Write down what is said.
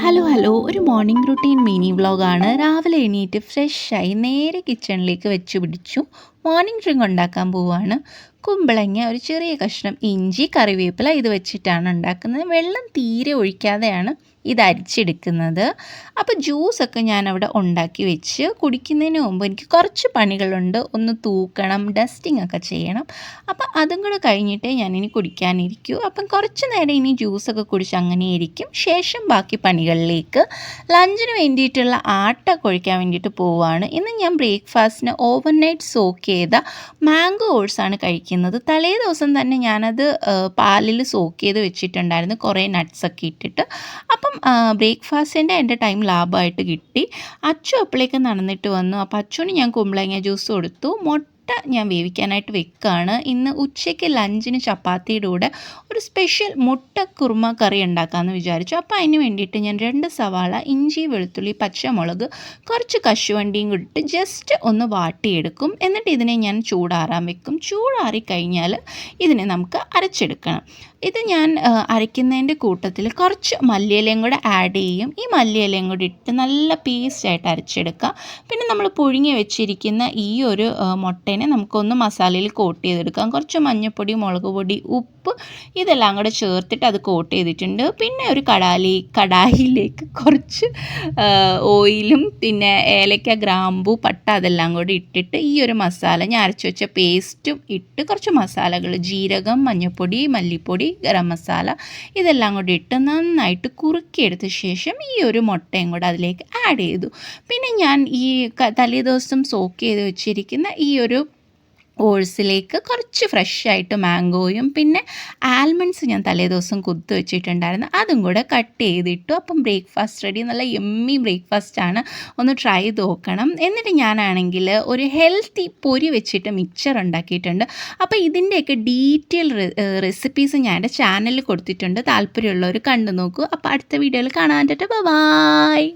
Hello hello ഒരു morning routine mini വ്ളോഗാണ്. രാവിലെ എണീറ്റ് ഫ്രഷായി നേരെ കിച്ചണിലേക്ക് വെച്ച് പിടിച്ചു. മോർണിംഗ് ഡ്രിങ്ക് ഉണ്ടാക്കാൻ പോവുകയാണ്. കുമ്പളങ്ങ, ഒരു ചെറിയ കഷ്ണം ഇഞ്ചി, കറിവേപ്പില ഇത് വെച്ചിട്ടാണ് ഉണ്ടാക്കുന്നത്. വെള്ളം തീരെ ഒഴിക്കാതെയാണ് ഇത് അരിച്ചെടുക്കുന്നത്. അപ്പോൾ ജ്യൂസൊക്കെ ഞാനവിടെ ഉണ്ടാക്കി വെച്ച് കുടിക്കുന്നതിന് മുമ്പ് എനിക്ക് കുറച്ച് പണികളുണ്ട്. ഒന്ന് തൂക്കണം, ഡസ്റ്റിംഗ് ഒക്കെ ചെയ്യണം. അപ്പം അതും കൂടെ കഴിഞ്ഞിട്ടേ ഞാനിനി കുടിക്കാനിരിക്കൂ. അപ്പം കുറച്ച് നേരം ഇനി ജ്യൂസൊക്കെ കുടിച്ച് അങ്ങനെ ഇരിക്കും. ശേഷം ബാക്കി പണികളിലേക്ക്. ലഞ്ചിന് വേണ്ടിയിട്ടുള്ള ആട്ട കുഴയ്ക്കാൻ വേണ്ടിയിട്ട് പോവുകയാണ്. ഇന്ന് ഞാൻ ബ്രേക്ക്ഫാസ്റ്റിന് ഓവർനൈറ്റ് സോക്ക് ചെയ്ത മാംഗോ ഓട്സാണ് കഴിക്കുന്നത്. തലേ ദിവസം തന്നെ ഞാനത് പാലിൽ സോക്ക് ചെയ്ത് വെച്ചിട്ടുണ്ടായിരുന്നു, കുറേ നട്ട്സൊക്കെ ഇട്ടിട്ട്. അപ്പം ബ്രേക്ക്ഫാസ്റ്റിൻ്റെ എൻ്റെ ടൈം ലാഭമായിട്ട് കിട്ടി. അച്ചു അപ്പോഴേക്ക് നടന്നിട്ട് വന്നു. അപ്പോൾ അച്ചുവിന് ഞാൻ കുമ്പളങ്ങ ജ്യൂസ് കൊടുത്തു. ഞാൻ വേവിക്കാനായിട്ട് വെക്കുകയാണ്. ഇന്ന് ഉച്ചയ്ക്ക് ലഞ്ചിന് ചപ്പാത്തിയുടെ കൂടെ ഒരു സ്പെഷ്യൽ മുട്ട കുറുമ കറി ഉണ്ടാക്കാമെന്ന് വിചാരിച്ചു. അപ്പോൾ അതിന് വേണ്ടിയിട്ട് ഞാൻ 2 സവാള, ഇഞ്ചി, വെളുത്തുള്ളി, പച്ചമുളക്, കുറച്ച് കശുവണ്ടിയും കൂടിയിട്ട് ജസ്റ്റ് ഒന്ന് വാട്ടിയെടുക്കും. എന്നിട്ട് ഇതിനെ ഞാൻ ചൂടാറാൻ വെക്കും. ചൂടാറിക്കഴിഞ്ഞാൽ ഇതിനെ നമുക്ക് അരച്ചെടുക്കണം. ഇത് ഞാൻ അരയ്ക്കുന്നതിൻ്റെ കൂട്ടത്തിൽ കുറച്ച് മല്ലിയിലയും കൂടെ ആഡ് ചെയ്യും. ഈ മല്ലിയിലയും കൂടി ഇട്ട് നല്ല പേസ്റ്റായിട്ട് അരച്ചെടുക്കുക. പിന്നെ നമ്മൾ പുഴുങ്ങി വെച്ചിരിക്കുന്ന ഈ ഒരു മുട്ടേനെ നമുക്കൊന്ന് മസാലയിൽ കോട്ട് ചെയ്തെടുക്കാം. കുറച്ച് മഞ്ഞൾപ്പൊടി, മുളക് പൊടി, ഉപ്പ് ഇതെല്ലാം കൂടെ ചേർത്തിട്ട് അത് കോട്ട് ചെയ്തിട്ടുണ്ട്. പിന്നെ ഒരു കടായിലേക്ക് കുറച്ച് ഓയിലും പിന്നെ ഏലക്ക, ഗ്രാമ്പൂ, പട്ട അതെല്ലാം കൂടി ഇട്ടിട്ട് ഈ ഒരു മസാല ഞാൻ അരച്ച് വെച്ച പേസ്റ്റും ഇട്ട് കുറച്ച് മസാലകൾ, ജീരകം, മഞ്ഞൾപ്പൊടി, മല്ലിപ്പൊടി, ഗരം മസാല ഇതെല്ലാം കൂടി ഇട്ട് നന്നായിട്ട് കുറുക്കിയെടുത്ത ശേഷം ഈ ഒരു മുട്ടയും കൂടെ അതിലേക്ക് ആഡ് ചെയ്തു. പിന്നെ ഞാൻ ഈ തലേദിവസം സോക്ക് ചെയ്ത് വെച്ചിരിക്കുന്ന ഈ ഒരു ഓട്സിലേക്ക് കുറച്ച് ഫ്രഷായിട്ട് മാംഗോയും പിന്നെ ആൽമണ്ട്സ് ഞാൻ തലേദിവസം കുത്തി വെച്ചിട്ടുണ്ടായിരുന്നു, അതും കൂടെ കട്ട് ചെയ്തിട്ടു. അപ്പം ബ്രേക്ക്ഫാസ്റ്റ് റെഡി. നല്ല യമ്മി ബ്രേക്ക്ഫാസ്റ്റാണ്, ഒന്ന് ട്രൈ ചെയ്ത് നോക്കണം. എന്നിട്ട് ഞാനാണെങ്കിൽ ഒരു ഹെൽത്തി പൊരി വെച്ചിട്ട് മിക്സർ ഉണ്ടാക്കിയിട്ടുണ്ട്. അപ്പോൾ ഇതിൻ്റെയൊക്കെ ഡീറ്റെയിൽ റെസിപ്പീസ് ഞാൻ എൻ്റെ ചാനലിൽ കൊടുത്തിട്ടുണ്ട്. താല്പര്യമുള്ളവർ കണ്ടു നോക്കൂ. അപ്പോൾ അടുത്ത വീഡിയോയിൽ കാണാൻ. ബൈ.